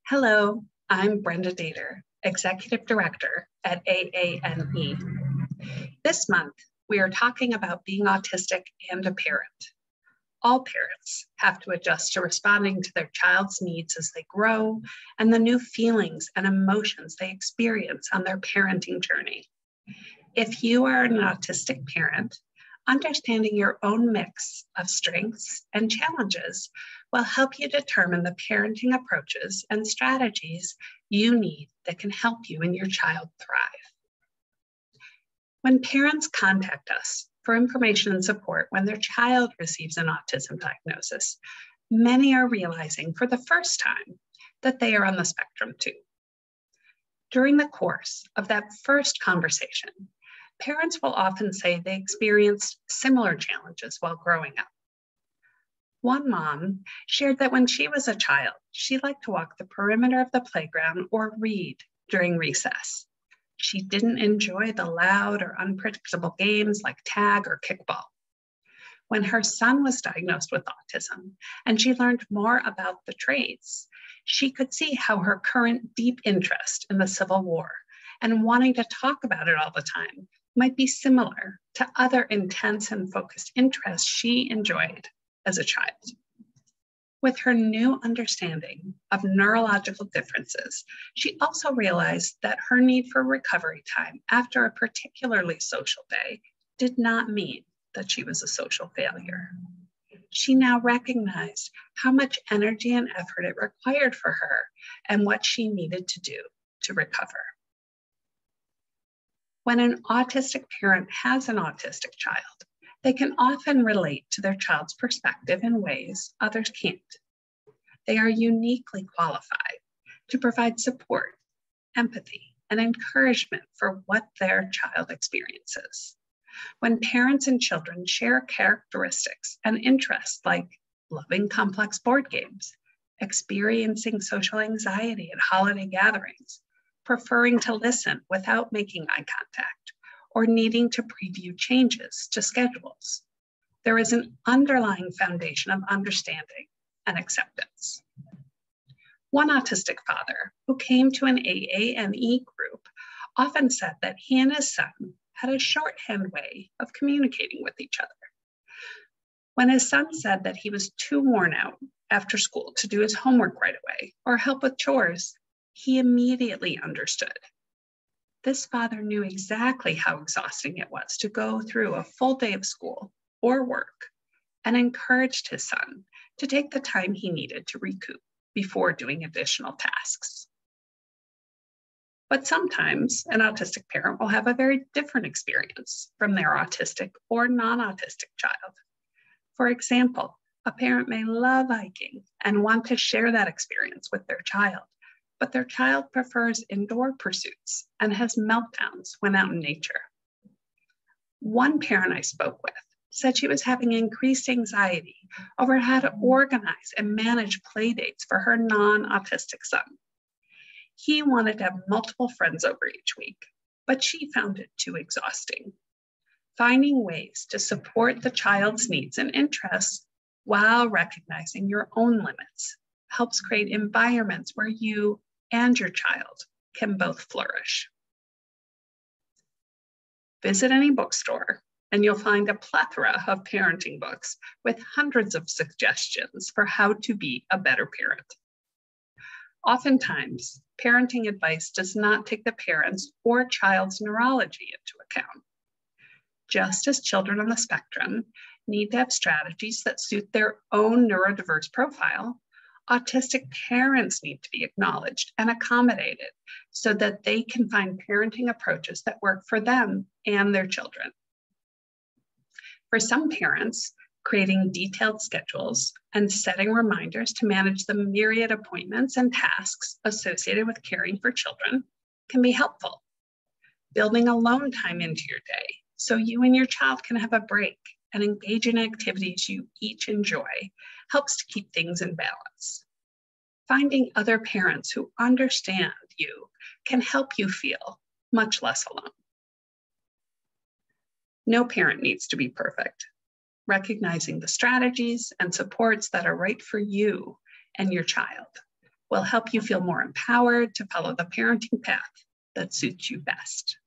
Hello, I'm Brenda Dater, Executive Director at AANE. This month, we are talking about being autistic and a parent. All parents have to adjust to responding to their child's needs as they grow and the new feelings and emotions they experience on their parenting journey. If you are an autistic parent, understanding your own mix of strengths and challenges will help you determine the parenting approaches and strategies you need that can help you and your child thrive. When parents contact us for information and support when their child receives an autism diagnosis, many are realizing for the first time that they are on the spectrum too. During the course of that first conversation, parents will often say they experienced similar challenges while growing up. One mom shared that when she was a child, she liked to walk the perimeter of the playground or read during recess. She didn't enjoy the loud or unpredictable games like tag or kickball. When her son was diagnosed with autism and she learned more about the traits, she could see how her current deep interest in the Civil War and wanting to talk about it all the time might be similar to other intense and focused interests she enjoyed as a child. With her new understanding of neurological differences, she also realized that her need for recovery time after a particularly social day did not mean that she was a social failure. She now recognized how much energy and effort it required for her and what she needed to do to recover. When an autistic parent has an autistic child, they can often relate to their child's perspective in ways others can't. They are uniquely qualified to provide support, empathy, and encouragement for what their child experiences. When parents and children share characteristics and interests like loving complex board games, experiencing social anxiety at holiday gatherings, preferring to listen without making eye contact, or needing to preview changes to schedules, there is an underlying foundation of understanding and acceptance. One autistic father who came to an AANE group often said that he and his son had a shorthand way of communicating with each other. When his son said that he was too worn out after school to do his homework right away or help with chores, he immediately understood. This father knew exactly how exhausting it was to go through a full day of school or work and encouraged his son to take the time he needed to recoup before doing additional tasks. But sometimes an autistic parent will have a very different experience from their autistic or non-autistic child. For example, a parent may love hiking and want to share that experience with their child, but their child prefers indoor pursuits and has meltdowns when out in nature. One parent I spoke with said she was having increased anxiety over how to organize and manage play dates for her non-autistic son. He wanted to have multiple friends over each week, but she found it too exhausting. Finding ways to support the child's needs and interests while recognizing your own limits helps create environments where you and your child can both flourish. Visit any bookstore and you'll find a plethora of parenting books with hundreds of suggestions for how to be a better parent. Oftentimes, parenting advice does not take the parent's or child's neurology into account. Just as children on the spectrum need to have strategies that suit their own neurodiverse profile, autistic parents need to be acknowledged and accommodated so that they can find parenting approaches that work for them and their children. For some parents, creating detailed schedules and setting reminders to manage the myriad appointments and tasks associated with caring for children can be helpful. Building alone time into your day so you and your child can have a break and engage in activities you each enjoy helps to keep things in balance. Finding other parents who understand you can help you feel much less alone. No parent needs to be perfect. Recognizing the strategies and supports that are right for you and your child will help you feel more empowered to follow the parenting path that suits you best.